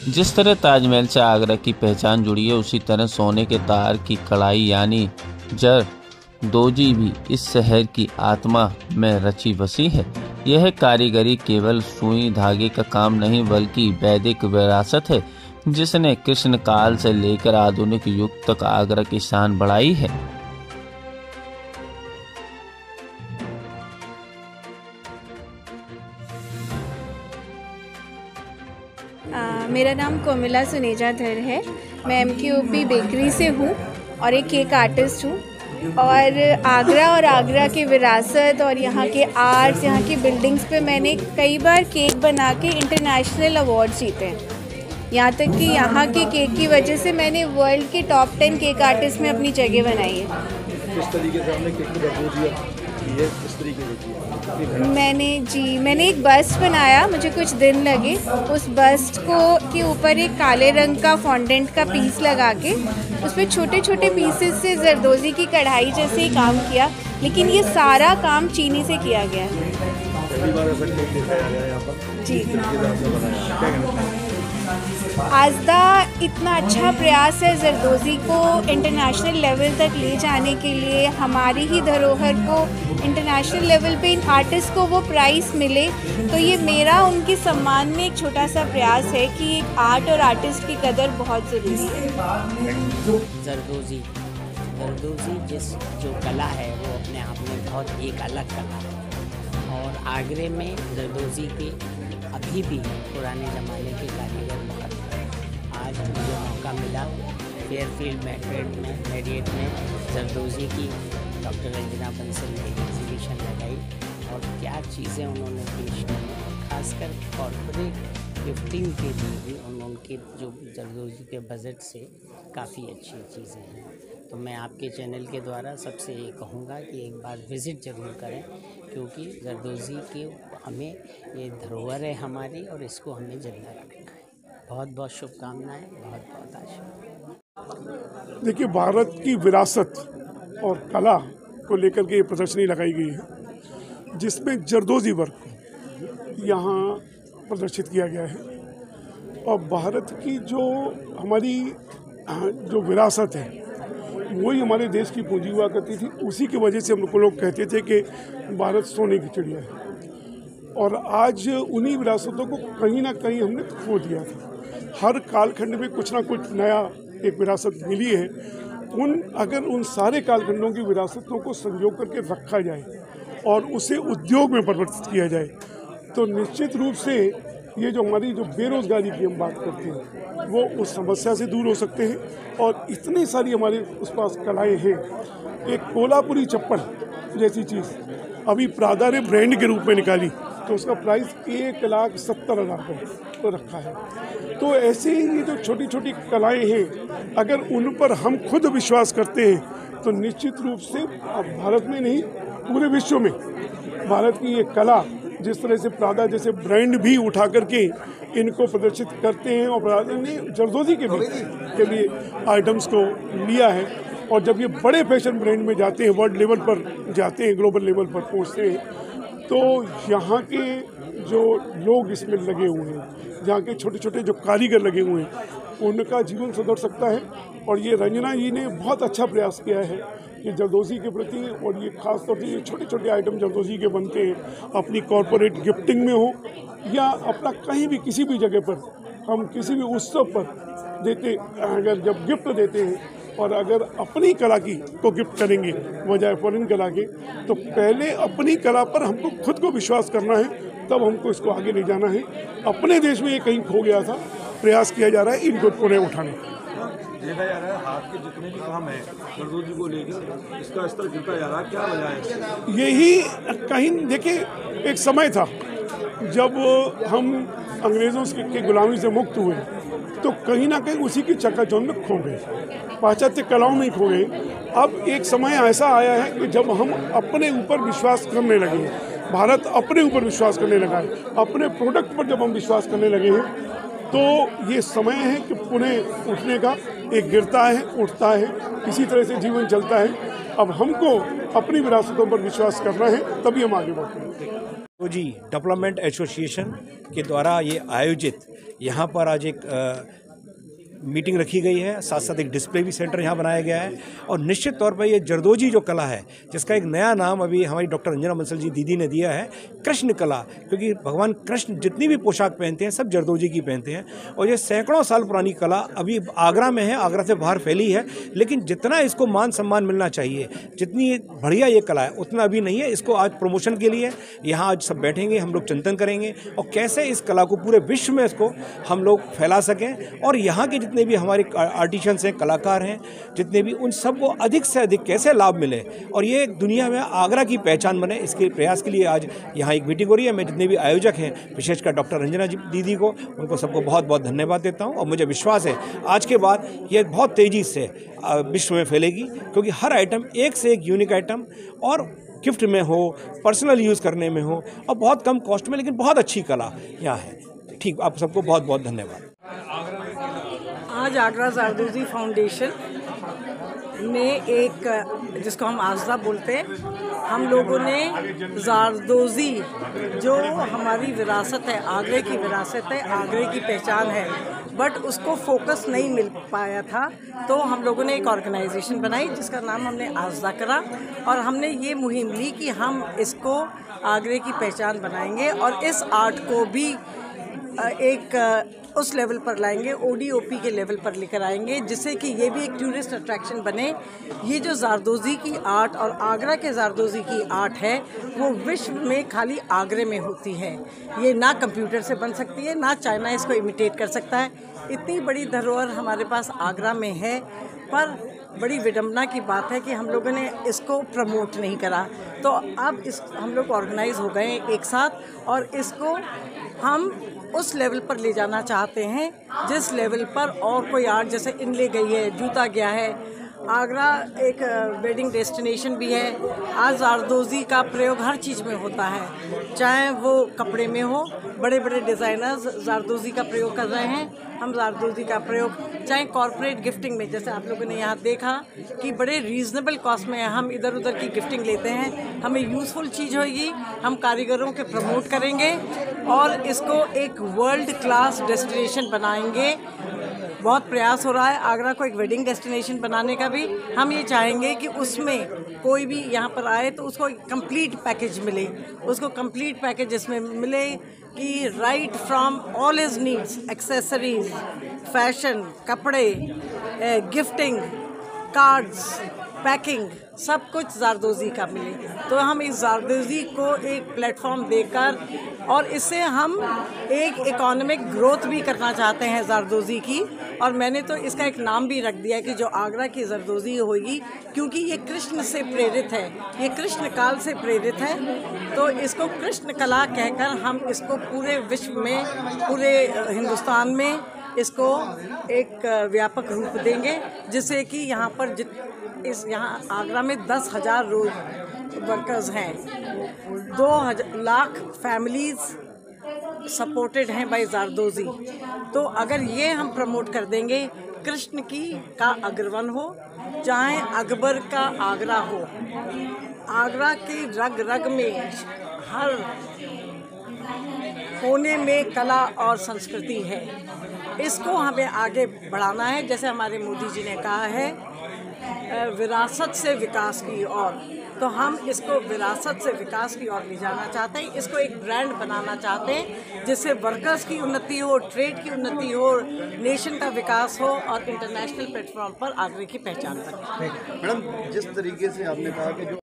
जिस तरह ताजमहल से आगरा की पहचान जुड़ी है, उसी तरह सोने के तार की कढ़ाई यानी जरदोजी भी इस शहर की आत्मा में रची बसी है। यह कारीगरी केवल सुई धागे का काम नहीं बल्कि वैदिक विरासत है, जिसने कृष्ण काल से लेकर आधुनिक युग तक आगरा की शान बढ़ाई है। मेरा नाम कोमिला सुनेजा धर है। मैं MKOP बेकरी से हूँ और एक केक आर्टिस्ट हूँ। और आगरा की विरासत और यहाँ के आर्ट्स, यहाँ की बिल्डिंग्स पे मैंने कई बार केक बना के इंटरनेशनल अवार्ड जीते हैं। यहाँ तक कि यहाँ के केक की वजह से मैंने वर्ल्ड के टॉप 10 केक आर्टिस्ट में अपनी जगह बनाई है। किस तरीके से आपने केक की दरदोजी की है, किस तरीके से की है? मैंने एक बस्ट बनाया, मुझे कुछ दिन लगे। उस बस्ट के ऊपर एक काले रंग का फॉन्डेंट का पीस लगा के उस पर छोटे छोटे पीसेस से जरदोजी की कढ़ाई जैसे ही काम किया, लेकिन ये सारा काम चीनी से किया गया है। पहली बार ऐसा केक देखा जा रहा है यहाँ पर। जी, किस तरीके से आपने बनाया, क्या कहना चाहिए? आजदा इतना अच्छा प्रयास है जरदोजी को इंटरनेशनल लेवल तक ले जाने के लिए, हमारी ही धरोहर को इंटरनेशनल लेवल पे इन आर्टिस्ट को वो प्राइज़ मिले, तो ये मेरा उनके सम्मान में एक छोटा सा प्रयास है कि एक आर्ट और आर्टिस्ट की कदर बहुत ज़रूरी है। जरदोजी जो कला है वो अपने आप में बहुत एक अलग कला है, और आगरे में जरदोजी के अभी भी पुराने ज़माने के कारीगर बहुत हैं। आज मुझे मौका मिला फेयरफील्ड मेरियट में जरदोजी की डॉक्टर रंजना बंसल ने एग्जीबिशन लगाई, और क्या चीज़ें उन्होंने पेश की, खासकर कॉर्पोरेट गिफ्टिंग के लिए भी उनके जो जरदोजी के बजट से काफ़ी अच्छी चीज़ें हैं। तो मैं आपके चैनल के द्वारा सबसे ये कहूँगा कि एक बार विज़िट ज़रूर करें, क्योंकि जरदोजी की हमें ये धरोहर है हमारी, और इसको हमें जिंदा रखना है। बहुत बहुत शुभकामनाएं, बहुत बहुत आशीर्वाद। देखिए, भारत की विरासत और कला को लेकर के ये प्रदर्शनी लगाई गई है, जिसमें जरदोजी वर्क यहाँ प्रदर्शित किया गया है। और भारत की जो हमारी जो विरासत है वही हमारे देश की पूंजी हुआ करती थी। उसी की वजह से हम लोग कहते थे कि भारत सोने की चिड़िया है। और आज उन्हीं विरासतों को कहीं ना कहीं हमने खो दिया था। हर कालखंड में कुछ ना कुछ नया एक विरासत मिली है। अगर उन सारे कालखंडों की विरासतों को संजो करके रखा जाए और उसे उद्योग में परिवर्तित किया जाए, तो निश्चित रूप से ये जो हमारी जो बेरोज़गारी की हम बात करते हैं वो उस समस्या से दूर हो सकते हैं। और इतनी सारी हमारे उस पास कलाएँ हैं। एक कोल्हापुरी चप्पल जैसी चीज़ अभी प्रादा ने ब्रांड के रूप में निकाली, तो उसका प्राइस 1,70,000 रुपये रखा है। तो ऐसे ही ये जो छोटी छोटी कलाएँ हैं, अगर उन पर हम खुद विश्वास करते हैं तो निश्चित रूप से भारत में नहीं पूरे विश्व में भारत की ये कला, जिस तरह से प्रादा जैसे ब्रांड भी उठा करके इनको प्रदर्शित करते हैं, और प्रादा ने जरदोजी के लिए आइटम्स को लिया है। और जब ये बड़े फैशन ब्रांड में जाते हैं, वर्ल्ड लेवल पर जाते हैं, ग्लोबल लेवल पर पहुंचते हैं, तो यहाँ के जो लोग इसमें लगे हुए हैं, जहाँ के छोटे छोटे जो कारीगर लगे हुए हैं, उनका जीवन सुधर सकता है। और ये रंजना जी ने बहुत अच्छा प्रयास किया है कि जरदोजी के प्रति, और ये खास तौर से ये छोटे छोटे आइटम जरदोजी के बनते हैं, अपनी कॉरपोरेट गिफ्टिंग में हो या अपना कहीं भी किसी भी जगह पर हम किसी भी उत्सव पर देते, अगर जब गिफ्ट देते हैं और अगर अपनी कला की को गिफ्ट करेंगे बजाय फॉरेन कला के, तो पहले अपनी कला पर हमको खुद को विश्वास करना है, तब हमको इसको आगे ले जाना है। अपने देश में ये कहीं खो गया था, प्रयास किया जा रहा है इनको पुनः उठाने का। देखा जा रहा है हाथ के जितने भी काम है जरदोजी को लेकर इसका स्तर गिरता जा रहा है, क्या वजह है? यही कहीं देखिए, एक समय था जब हम अंग्रेज़ों की गुलामी से मुक्त हुए, तो कहीं ना कहीं उसी की चकाचौंध में खो गए, पाश्चात्य कलाओं में ही खो गए। अब एक समय ऐसा आया है कि जब हम अपने ऊपर विश्वास करने लगे, भारत अपने ऊपर विश्वास करने लगा है, अपने प्रोडक्ट पर जब हम विश्वास करने लगे हैं, तो ये समय है कि पुनः उठने का। एक गिरता है, उठता है, इसी तरह से जीवन चलता है। अब हमको अपनी विरासतों पर विश्वास करना है, तभी हम आगे बढ़ते हैं। जी डेवलपमेंट एसोसिएशन के द्वारा ये आयोजित यहाँ पर आज एक मीटिंग रखी गई है, साथ साथ एक डिस्प्ले भी सेंटर यहाँ बनाया गया है। और निश्चित तौर पर ये जरदोजी जो कला है, जिसका एक नया नाम अभी हमारी डॉक्टर रंजना बंसल जी दीदी ने दिया है, कृष्ण कला, क्योंकि भगवान कृष्ण जितनी भी पोशाक पहनते हैं सब जरदोजी की पहनते हैं। और ये सैकड़ों साल पुरानी कला अभी आगरा में है, आगरा से बाहर फैली है, लेकिन जितना इसको मान सम्मान मिलना चाहिए, जितनी बढ़िया ये कला है उतना अभी नहीं है। इसको आज प्रमोशन के लिए यहाँ आज सब बैठेंगे, हम लोग चिंतन करेंगे और कैसे इस कला को पूरे विश्व में इसको हम लोग फैला सकें। और यहाँ के जितने भी हमारे आर्टिशंस हैं, कलाकार हैं, जितने भी, उन सब को अधिक से अधिक कैसे लाभ मिले और ये दुनिया में आगरा की पहचान बने, इसके प्रयास के लिए आज यहाँ एक मीटिंग हो रही है। मैं जितने भी आयोजक हैं, विशेषकर डॉक्टर रंजना जी दीदी को, उनको सबको बहुत बहुत धन्यवाद देता हूँ। और मुझे विश्वास है आज के बाद ये बहुत तेज़ी से विश्व में फैलेगी, क्योंकि हर आइटम एक से एक यूनिक आइटम और गिफ्ट में हो, पर्सनल यूज़ करने में हो और बहुत कम कॉस्ट में, लेकिन बहुत अच्छी कला यहाँ है। ठीक, आप सबको बहुत बहुत धन्यवाद। आज आगरा ज़रदोज़ी फाउंडेशन ने एक, जिसको हम आज़दा बोलते हैं, हम लोगों ने ज़रदोज़ी जो हमारी विरासत है, आगरे की विरासत है, आगरे की पहचान है, बट उसको फोकस नहीं मिल पाया था, तो हम लोगों ने एक ऑर्गेनाइजेशन बनाई जिसका नाम हमने आज़दा करा। और हमने ये मुहिम ली कि हम इसको आगरे की पहचान बनाएंगे और इस आर्ट को भी एक उस लेवल पर लाएंगे, ODOP के लेवल पर लेकर आएंगे, जिससे कि ये भी एक टूरिस्ट अट्रैक्शन बने। ये जो ज़रदोज़ी की आर्ट और आगरा के ज़रदोज़ी की आर्ट है, वो विश्व में खाली आगरे में होती है। ये ना कंप्यूटर से बन सकती है, ना चाइना इसको इमिटेट कर सकता है। इतनी बड़ी धरोहर हमारे पास आगरा में है, पर बड़ी विडंबना की बात है कि हम लोगों ने इसको प्रमोट नहीं करा। तो अब हम लोग ऑर्गेनाइज हो गए एक साथ और इसको हम उस लेवल पर ले जाना चाहते हैं जिस लेवल पर और कोई आर्ट, जैसे इनले गई है, जूता गया है। आगरा एक वेडिंग डेस्टिनेशन भी है। आज ज़रदोज़ी का प्रयोग हर चीज़ में होता है, चाहे वो कपड़े में हो, बड़े बड़े डिज़ाइनर्स ज़रदोज़ी का प्रयोग कर रहे हैं। हम ज़रदोज़ी का प्रयोग चाहे कॉर्पोरेट गिफ्टिंग में, जैसे आप लोगों ने यहाँ देखा कि बड़े रीज़नेबल कॉस्ट में हम इधर उधर की गिफ्टिंग लेते हैं। हमें यूज़फुल चीज़ होगी, हम कारीगरों के प्रमोट करेंगे और इसको एक वर्ल्ड क्लास डेस्टिनेशन बनाएंगे। बहुत प्रयास हो रहा है आगरा को एक वेडिंग डेस्टिनेशन बनाने का भी। हम ये चाहेंगे कि उसमें कोई भी यहाँ पर आए तो उसको कंप्लीट पैकेज मिले, उसको कंप्लीट पैकेज जिसमें मिले कि right from all his needs, accessories, fashion, कपड़े, गिफ्टिंग, कार्ड्स, पैकिंग, सब कुछ ज़रदोज़ी का मिले। तो हम इस ज़रदोज़ी को एक प्लेटफॉर्म देकर और इससे हम एक इकोनॉमिक ग्रोथ भी करना चाहते हैं ज़रदोज़ी की। और मैंने तो इसका एक नाम भी रख दिया कि जो आगरा की ज़रदोज़ी होगी, क्योंकि ये कृष्ण से प्रेरित है, ये कृष्ण काल से प्रेरित है। तो इसको कृष्ण कला कहकर हम इसको पूरे विश्व में, पूरे हिंदुस्तान में इसको एक व्यापक रूप देंगे, जिससे कि यहाँ पर यहाँ आगरा में 10,000 रोज वर्कर्स हैं, 2 लाख फैमिलीज़ सपोर्टेड हैं बाय ज़रदोज़ी। तो अगर ये हम प्रमोट कर देंगे, कृष्ण का अग्रवन हो, चाहे अकबर का आगरा हो, आगरा की रग रग में, हर कोने में कला और संस्कृति है। इसको हमें आगे बढ़ाना है, जैसे हमारे मोदी जी ने कहा है, विरासत से विकास की ओर। तो हम इसको विरासत से विकास की ओर ले जाना चाहते हैं, इसको एक ब्रांड बनाना चाहते हैं, जिससे वर्कर्स की उन्नति हो, ट्रेड की उन्नति हो, नेशन का विकास हो और इंटरनेशनल प्लेटफॉर्म पर आगरे की पहचान बने। मैडम, जिस तरीके से आपने कहा कि जो